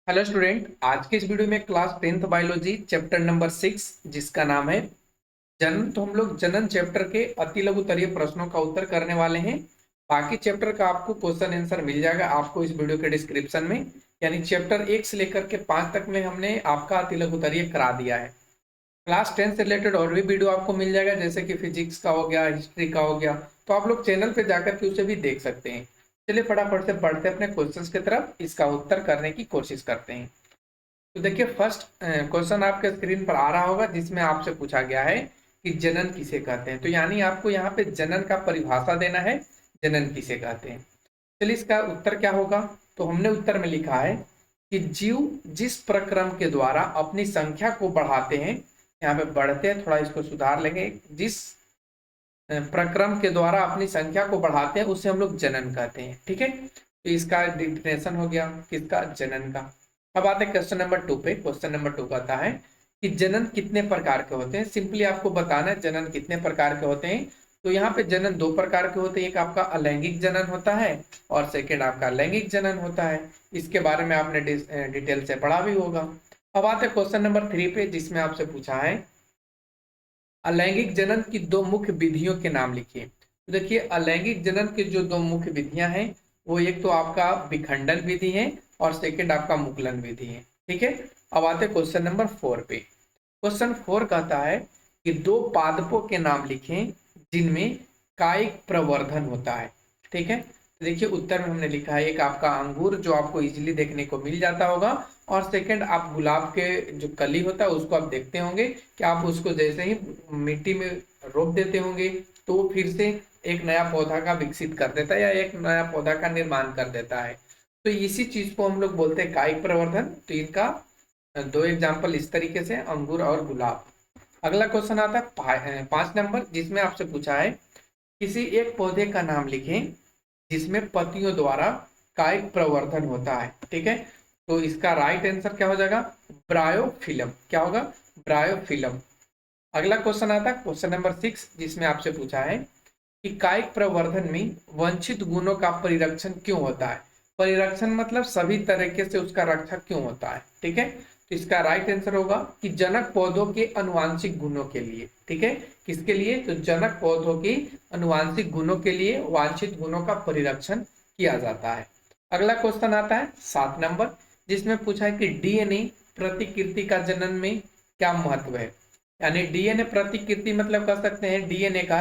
Hello student, आज के इस वीडियो में class 10th biology chapter number 6 जिसका नाम है जनन। तो हम लोग जनन चैप्टर के अति लघुतरीय प्रश्नों का उत्तर करने वाले हैं। बाकी चैप्टर का आपको क्वेश्चन आंसर मिल जाएगा आपको इस वीडियो के डिस्क्रिप्शन में। यानी चैप्टर 1 से लेकर के 5 तक में हमने आपका अति लघुतरीय करा दिया है। क्लास 10 से रिलेटेड और भी वीडियो आपको मिल जाएगा, जैसे कि फिजिक्स का हो गया, हिस्ट्री का हो गया। तो आप लोग चैनल पे जाकर के उसे भी देख सकते हैं। चलिए फटाफट से बढ़ते अपने क्वेश्चंस की तरफ, इसका उत्तर करने की कोशिश करते हैं। तो देखिए, फर्स्ट क्वेश्चन आपके स्क्रीन पर आ रहा होगा, जिसमें आपसे पूछा गया है कि जनन किसे कहते हैं। तो यानी आपको यहाँ पे जनन का परिभाषा देना है, जनन किसे कहते हैं। चलिए इसका उत्तर क्या होगा। तो हमने उत्तर में लिखा है कि जीव जिस प्रक्रम के द्वारा अपनी संख्या को बढ़ाते हैं, यहाँ पे बढ़ते हैं, थोड़ा इसको सुधार लेंगे, जिस प्रक्रम के द्वारा अपनी संख्या को बढ़ाते हैं उसे हम लोग जनन कहते हैं। ठीक है, तो इसका डिफिनेशन हो गया किसका, जनन का। अब आते हैं क्वेश्चन नंबर 2 पे। क्वेश्चन नंबर 2 कहता है कि जनन कितने प्रकार के होते हैं। सिंपली आपको बताना है जनन कितने प्रकार के होते हैं। तो यहाँ पे जनन दो प्रकार के होते हैं, एक आपका अलैंगिक जनन होता है और सेकेंड आपका लैंगिक जनन होता है। इसके बारे में आपने डिटेल से पढ़ा भी होगा। अब आते हैं क्वेश्चन नंबर 3 पे, जिसमें आपसे पूछा है अलैंगिक जनन की दो मुख्य विधियों के नाम लिखिए। तो देखिए, अलैंगिक जनन की जो दो मुख्य विधियां हैं, वो एक तो आपका विखंडन विधि है और सेकंड आपका मुकुलन विधि है। ठीक है, अब आते हैं क्वेश्चन नंबर 4 पे। क्वेश्चन 4 कहता है कि दो पादपों के नाम लिखें जिनमें कायिक प्रवर्धन होता है। ठीक है, तो देखिए उत्तर में हमने लिखा है, एक आपका अंगूर जो आपको इजीली देखने को मिल जाता होगा, और सेकंड आप गुलाब के जो कली होता है उसको आप देखते होंगे कि आप उसको जैसे ही मिट्टी में रोप देते होंगे तो वो फिर से एक नया पौधा का विकसित कर देता है या एक नया पौधा का निर्माण कर देता है। तो इसी चीज को हम लोग बोलते हैं कायिक प्रवर्धन। तो इनका दो एग्जाम्पल इस तरीके से, अंगूर और गुलाब। अगला क्वेश्चन आता है 5 नंबर, जिसमें आपसे पूछा है किसी एक पौधे का नाम लिखें जिसमें पत्तियों द्वारा कायिक प्रवर्धन होता है। ठीक है, तो इसका राइट आंसर क्या हो जाएगा, ब्रायोफिलम। क्या होगा, ब्रायोफिलम। अगला क्वेश्चन आता है क्वेश्चन नंबर 6, जिसमें आपसे पूछा है कि कायिक प्रवर्धन में वांछित गुणों का परिरक्षण क्यों होता है। परिरक्षण मतलब सभी तरीके से उसका रक्षा क्यों होता है। ठीक है, तो इसका राइट आंसर होगा कि जनक पौधों के अनुवांशिक गुणों के लिए। ठीक है, किसके लिए, तो जनक पौधों के अनुवांशिक गुणों के लिए वांछित गुणों का परिरक्षण किया जाता है। अगला क्वेश्चन आता है 7 नंबर, जिसमें पूछा है कि डीएनए प्रतिकृति का जनन में क्या महत्व है। यानी डीएनए प्रतिकृति मतलब कह सकते हैं डीएनए का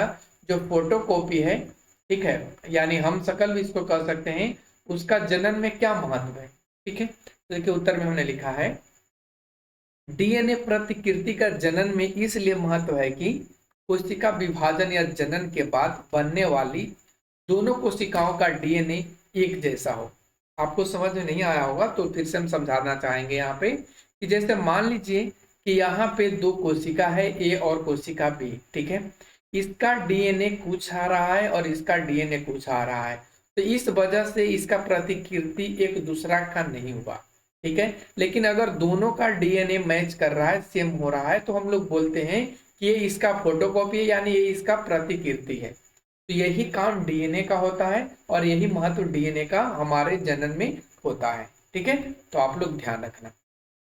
जो फोटोकॉपी है। ठीक है, यानी हम शकल भी इसको कह सकते हैं, उसका जनन में क्या महत्व है। ठीक है, तो देखिए उत्तर में हमने लिखा है डीएनए प्रतिकृति का जनन में इसलिए महत्व है कि कोशिका विभाजन या जनन के बाद बनने वाली दोनों कोशिकाओं का डीएनए एक जैसा हो। आपको समझ में नहीं आया होगा तो फिर से हम समझाना चाहेंगे यहाँ पे कि जैसे मान लीजिए कि यहाँ पे दो कोशिका है, ए और कोशिका बी। ठीक है, इसका डीएनए कुछ आ रहा है और इसका डीएनए कुछ आ रहा है, तो इस वजह से इसका प्रतिकृति एक दूसरा का नहीं हुआ। ठीक है, लेकिन अगर दोनों का डीएनए मैच कर रहा है, सेम हो रहा है, तो हम लोग बोलते हैं कि ये इसका फोटोकॉपी है, यानी ये इसका प्रतिकृति है। तो यही काम डीएनए का होता है और यही महत्व डीएनए का हमारे जनन में होता है। ठीक है, तो आप लोग ध्यान रखना।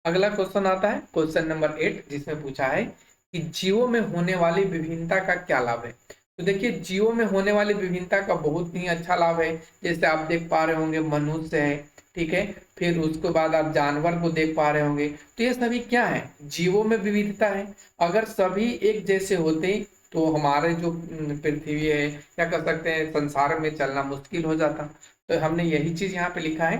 अगला क्वेश्चन आता है क्वेश्चन नंबर 8, जिसमें पूछा है कि जीवों में होने वाली विभिन्नता का क्या लाभ है। तो देखिए, जीवों में होने वाली विभिन्नता का बहुत ही अच्छा लाभ है। जैसे आप देख पा रहे होंगे मनुष्य है, ठीक है, फिर उसके बाद आप जानवर को देख पा रहे होंगे। तो ये सभी क्या है, जीवों में विविधता है। अगर सभी एक जैसे होते तो हमारे जो पृथ्वी है, क्या कर सकते हैं, संसार में चलना मुश्किल हो जाता। तो हमने यही चीज यहाँ पे लिखा है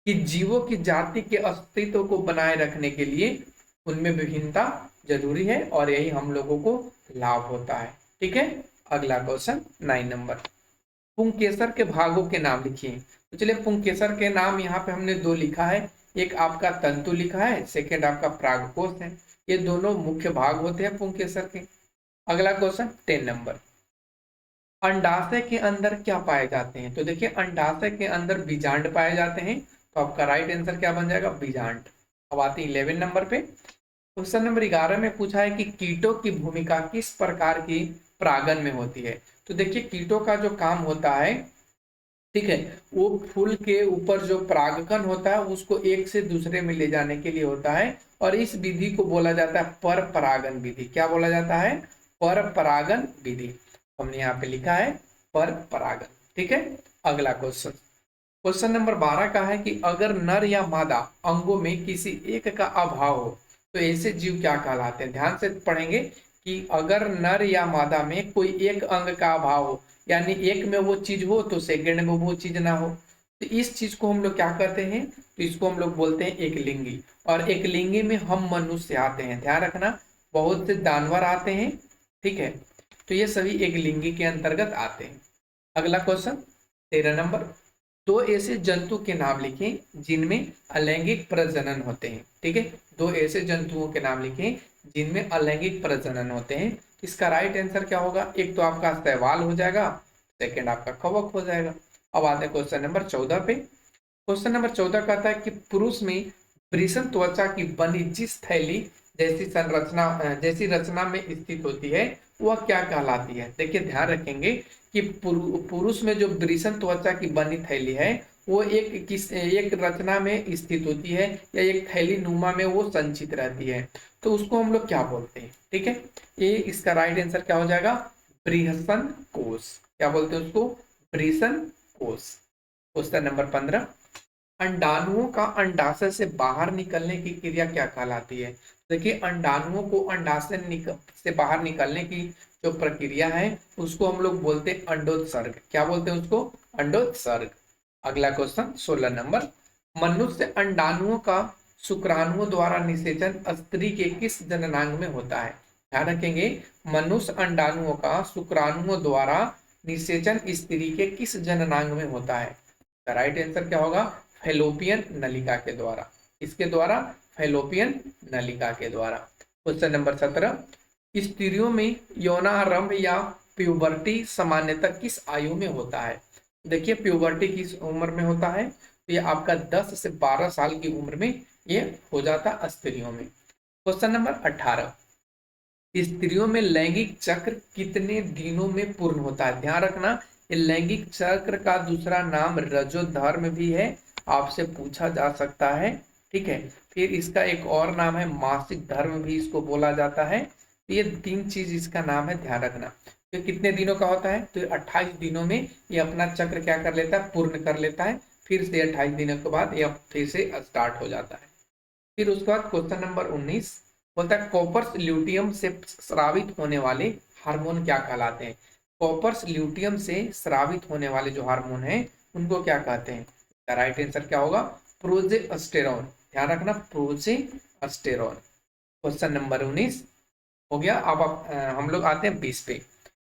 कि जीवों की जाति के अस्तित्व को बनाए रखने के लिए उनमें विभिन्नता जरूरी है और यही हम लोगों को लाभ होता है। ठीक है, अगला क्वेश्चन 9 नंबर, पुंकेसर के भागों के नाम लिखिए। तो चलिए, पुंकेसर के नाम यहाँ पे हमने दो लिखा है, एक आपका तंतु लिखा है, सेकेंड आपका परागकोश है। ये दोनों मुख्य भाग होते हैं पुंकेसर के। अगला क्वेश्चन 10 नंबर, अंडाशय के अंदर क्या पाए जाते हैं। तो देखिए, अंडाशय के अंदर बीजांड पाए जाते हैं। तो आपका राइट आंसर क्या बन जाएगा, बीजांड। अब आते हैं 11 नंबर पे। क्वेश्चन नंबर 11 में पूछा है कि कीटों की भूमिका किस प्रकार की परागन में होती है। तो देखिए, कीटों का जो काम होता है ठीक है। वो फूल के ऊपर जो परागकण होता है उसको एक से दूसरे में ले जाने के लिए होता है, और इस विधि को बोला जाता है पर परागन विधि। क्या बोला जाता है? पर परागन विधि। हमने यहाँ पे लिखा है पर परागन। ठीक है। अगला क्वेश्चन, क्वेश्चन नंबर 12 का है कि अगर नर या मादा अंगों में किसी एक का अभाव हो तो ऐसे जीव क्या कहलाते हैं? ध्यान से पढ़ेंगे कि अगर नर या मादा में कोई एक अंग का अभाव हो, यानी एक में वो चीज हो तो सेकंड में वो चीज ना हो, तो इस चीज को हम लोग क्या करते हैं? तो इसको हम लोग बोलते हैं एक लिंगी। और एक लिंगी में हम मनुष्य आते हैं, ध्यान रखना, बहुत से जानवर आते हैं। ठीक है। तो ये सभी एक लिंगी के अंतर्गत आते हैं। अगला क्वेश्चन 13 नंबर, दो ऐसे जंतु के नाम लिखें जिनमें अलैंगिक प्रजनन होते हैं। ठीक है। दो ऐसे जंतुओं के नाम लिखें जिनमें अलैंगिक प्रजनन होते हैं। इसका राइट आंसर क्या होगा? एक तो आपका शैवाल हो जाएगा, सेकंड आपका कवक हो जाएगा। अब आते हैं क्वेश्चन नंबर 14 पे। क्वेश्चन नंबर 14 कहता है कि पुरुष में वृषण त्वचा की बनी जिस थैली जैसी रचना में स्थित होती है वह क्या कहलाती है? देखिए ध्यान रखेंगे कि पुरुष में जो वृषण त्वचा की बनी थैली है वो एक रचना में स्थित होती है, या एक थैली नुमा में वो संचित रहती है, तो उसको हम लोग क्या बोलते हैं? ठीक है। ये इसका राइट आंसर क्या हो जाएगा? बृहस्पंद कोश। क्या बोलते हैं उसको? बृहस्पंद कोश। क्वेश्चन नंबर 15, अंडाणुओं का अंडाशय से बाहर निकलने की क्रिया क्या कहलाती है? देखिए अंडाणुओं को अंडाशय से बाहर निकलने की जो प्रक्रिया है उसको हम लोग बोलते हैं अंडोत्सर्ग। क्या बोलते हैं उसको? अंडोत्सर्ग। अगला क्वेश्चन 16 नंबर, मनुष्य अंडाणुओं का शुक्राणुओं द्वारा निषेचन स्त्री के किस जननांग में होता है? ध्यान रखेंगे, मनुष्य अंडाणुओं का शुक्राणुओं द्वारा निषेचन स्त्री के किस जननांग में होता है? राइट आंसर क्या होगा? फैलोपियन नलिका के द्वारा। इसके द्वारा? फैलोपियन नलिका के द्वारा। क्वेश्चन नंबर 17, स्त्रियों में यौनारंभ या प्यूबर्टी सामान्यतः किस आयु में होता है? देखिए प्यूबर्टी किस उम्र में होता है? तो ये आपका 10 से 12 साल की उम्र में ये हो जाता स्त्रियों में। क्वेश्चन नंबर 18, स्त्रियों में लैंगिक चक्र कितने दिनों में पूर्ण होता है? ध्यान रखना, ये लैंगिक चक्र का दूसरा नाम रजोधर्म भी है, आपसे पूछा जा सकता है। ठीक है। फिर इसका एक और नाम है मासिक धर्म भी इसको बोला जाता है। तो ये 3 चीज इसका नाम है, ध्यान रखना। तो कितने दिनों का होता है? तो 28 दिनों में ये अपना चक्र क्या कर लेता है? पूर्ण कर लेता है। फिर से 28 दिनों के बाद यह फिर से स्टार्ट हो जाता है। फिर उसके बाद क्वेश्चन नंबर 19 बोलता है कॉपर्स ल्यूटियम से स्रावित होने वाले हार्मोन क्या कहलाते हैं? कॉपर्स ल्यूटियम से स्रावित होने वाले जो हार्मोन हैं उनको क्या कहते हैं? राइट आंसर क्या होगा? प्रोजेस्टेरॉन। ध्यान रखना, प्रोजेस्टेरॉन। क्वेश्चन नंबर 19 हो गया। अब हम लोग आते हैं 20 पे।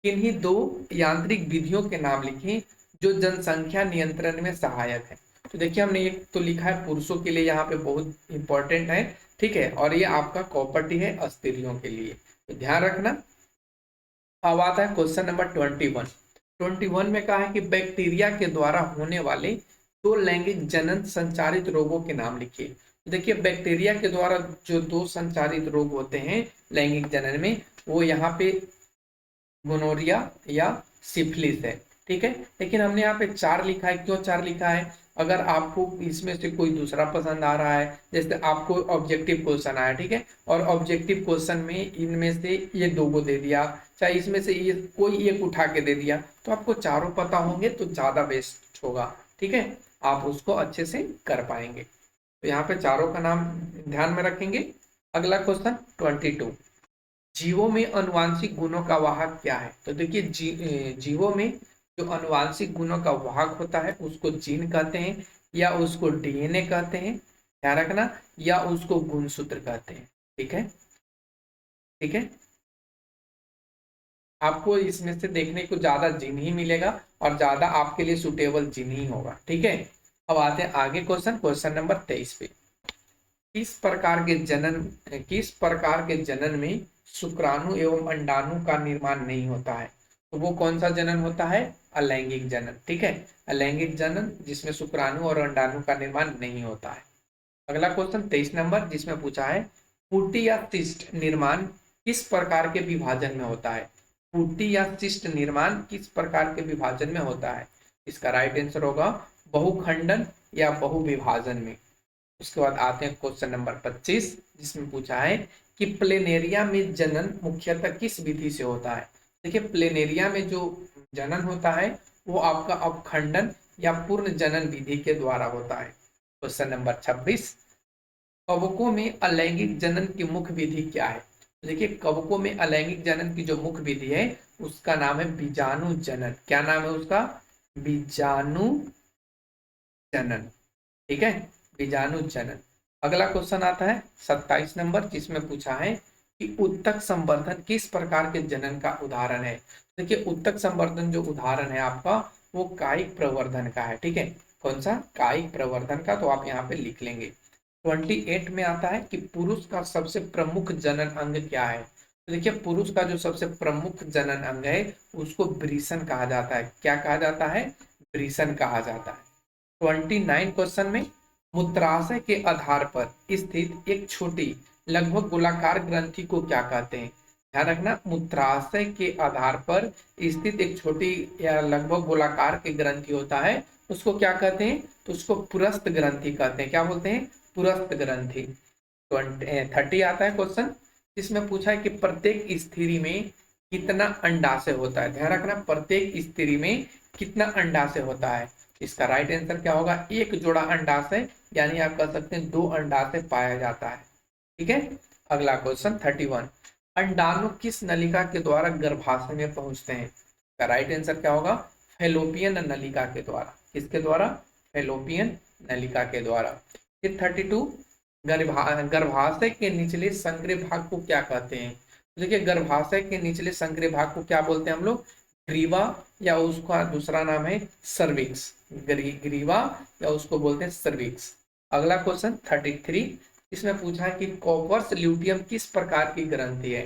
किन्हीं दो यांत्रिक विधियों के नाम लिखें जो जनसंख्या नियंत्रण में सहायक है। तो देखिए हमने एक तो लिखा है पुरुषों के लिए, यहाँ पे बहुत इंपॉर्टेंट है। ठीक है। और ये आपका कॉपर्टी है स्त्रियों के लिए, तो ध्यान रखना। अब आता है क्वेश्चन नंबर 21। 21 में कहा है कि बैक्टीरिया के द्वारा होने वाले दो लैंगिक जनन संचारित रोगों के नाम लिखिए। तो देखिए बैक्टीरिया के द्वारा जो दो संचारित रोग होते हैं लैंगिक जनन में, वो यहाँ पे गोनोरिया या सिफिलिस है। ठीक है। लेकिन हमने यहाँ पे 4 लिखा है, क्यों 4 लिखा है? अगर आपको इसमें से कोई दूसरा पसंद आ रहा है, जैसे आपको ऑब्जेक्टिव क्वेश्चन आया, ठीक है, और ऑब्जेक्टिव क्वेश्चन में इनमें से ये 2 को दे दिया, चाहे इसमें से ये कोई एक उठा के दे दिया, तो आपको चारों पता होंगे तो ज्यादा बेस्ट होगा। ठीक है। आप उसको अच्छे से कर पाएंगे। तो यहाँ पे चारों का नाम ध्यान में रखेंगे। अगला क्वेश्चन 22, जीवों में अनुवांशिक गुणों का वाहक क्या है? तो देखिए जीवों में जो अनुवांशिक गुणों का वाहक होता है उसको जीन कहते हैं, या उसको डीएनए कहते हैं, ध्यान रखना, या उसको गुणसूत्र कहते हैं। ठीक है। ठीक है। आपको इसमें से देखने को ज्यादा जीन ही मिलेगा और ज्यादा आपके लिए सुटेबल जीन ही होगा। ठीक है। अब आते हैं आगे क्वेश्चन नंबर 23 पे। किस प्रकार के जनन में शुक्राणु एवं अंडाणु का निर्माण नहीं होता है? तो वो कौन सा जनन होता है? अलैंगिक जनन। ठीक है। अलैंगिक जनन जिसमें शुक्राणु और अंडाणु का निर्माण नहीं होता है। अगला क्वेश्चन 23 नंबर जिसमें पूछा है फूटी या सिस्ट निर्माण किस प्रकार के विभाजन में होता है? फूटी या सिस्ट निर्माण किस प्रकार के विभाजन में होता है? इसका राइट आंसर होगा बहुखंडन या बहुविभाजन में। उसके बाद आते हैं क्वेश्चन नंबर 25, जिसमें पूछा है कि प्लेनेरिया में जनन मुख्यतः किस विधि से होता है। देखिए प्लेनेरिया में जो जनन होता है वो आपका अपखंडन या पूर्ण जनन विधि के द्वारा होता है। क्वेश्चन नंबर 26, कवकों में अलैंगिक जनन की मुख्य विधि क्या है। देखिए कवकों में अलैंगिक जनन की जो मुख्य विधि है उसका नाम है बीजाणु जनन। क्या नाम है उसका? बीजाणु जनन। ठीक है, बीजाणु जनन। अगला क्वेश्चन आता है 27 नंबर, जिसमें पूछा है कि उत्तक संवर्धन किस प्रकार के जनन का उदाहरण है। देखिए उत्तक संवर्धन जो उदाहरण है आपका वो कायिक प्रवर्धन का है। ठीक है, कौन सा? कायिक प्रवर्धन का। तो आप यहाँ पे लिख लेंगे। 28 में आता है कि पुरुष का सबसे प्रमुख जनन अंग क्या है। तो देखिए पुरुष का जो सबसे प्रमुख जनन अंग है उसको वृषण कहा जाता है। क्या कहा जाता है? वृषण कहा जाता है। 29 क्वेश्चन में मूत्राशय के आधार पर स्थित एक छोटी लगभग गोलाकार ग्रंथि को क्या कहते हैं। ध्यान रखना, मूत्राशय के आधार पर स्थित एक छोटी या लगभग गोलाकार की ग्रंथि होता है उसको क्या कहते हैं? तो उसको पुरस्थ ग्रंथि कहते हैं। क्या बोलते हैं? पुरस्थ ग्रंथि। 30 आता है क्वेश्चन, जिसमें पूछा है कि प्रत्येक स्त्री में कितना अंडाशय होता है। ध्यान रखना, प्रत्येक स्त्री में कितना अंडाशय होता है। इसका राइट आंसर क्या होगा? एक जोड़ा अंडाशय, यानी आप कह सकते हैं 2 अंडाशय पाया जाता है। ठीक है, अगला क्वेश्चन 31, अंडाणु किस नलिका के द्वारा गर्भाशय में पहुंचते हैं। इसका राइट आंसर क्या होगा? फैलोपियन नलिका के द्वारा। किसके द्वारा? फैलोपियन नलिका के द्वारा। फिर 32, गर्भाशय के निचले संकरे भाग को क्या कहते हैं। देखिए गर्भाशय के निचले संकरे भाग को क्या बोलते हैं हम लोग? ग्रीवा, या उसका दूसरा नाम है सर्विक्स। ग्रीवा या उसको बोलते हैं सर्विक्स। अगला क्वेश्चन 33, इसमें पूछा है कि कॉपर्स ल्यूटियम किस प्रकार की ग्रंथि है।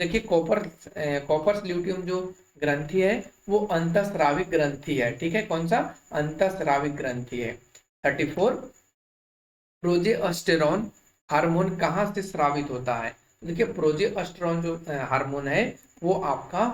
देखिए कॉपर्स ल्यूटियम जो ग्रंथि है वो अंतःस्राविक ग्रंथि है। ठीक है, कौन सा? अंतःस्राविक ग्रंथि है। 34, प्रोजेस्टेरॉन हार्मोन कहाँ से स्रावित होता है। देखिए प्रोजेस्टेरॉन जो हार्मोन है वो आपका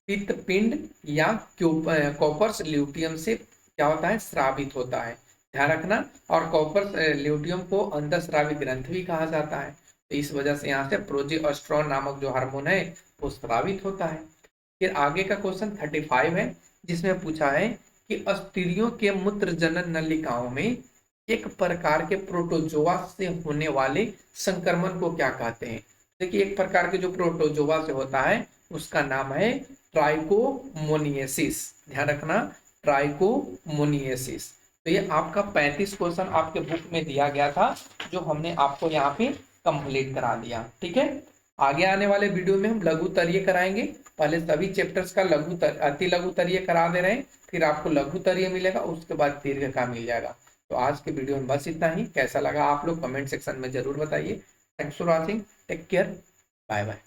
पित्तपिंड या कॉपर्स ल्यूटियम से क्या होता है? स्रावित होता है। ध्यान रखना, और कॉपर्स ल्यूटियम को अंतःस्रावी ग्रंथि भी कहा जाता है। तो इस वजह से यहाँ से प्रोजेस्टेरॉन नामक जो हार्मोन है वो स्रावित होता है। फिर आगे का क्वेश्चन 35 है, जिसमें पूछा है कि स्त्रियों के मूत्र जनन नलिकाओं में एक प्रकार के प्रोटोजोआ से होने वाले संक्रमण को क्या कहते हैं। देखिए एक प्रकार के जो प्रोटोजोआ से होता है उसका नाम है ट्राइकोमोनियसिस। ध्यान रखना, ट्राइकोमोनियसिस। तो ये आपका 35 क्वेश्चन आपके बुक में दिया गया था, जो हमने आपको यहाँ पे कंप्लीट करा दिया। ठीक है, आगे आने वाले वीडियो में हम लघु तरीय कराएंगे। पहले सभी चैप्टर्स का अति लघु तरीय करा दे रहे हैं, फिर आपको लघु तरीय मिलेगा, उसके बाद दीर्घ का मिल जाएगा। तो आज के वीडियो में बस इतना ही। कैसा लगा आप लोग कमेंट सेक्शन में जरूर बताइए। Thanks for watching, take care, bye bye.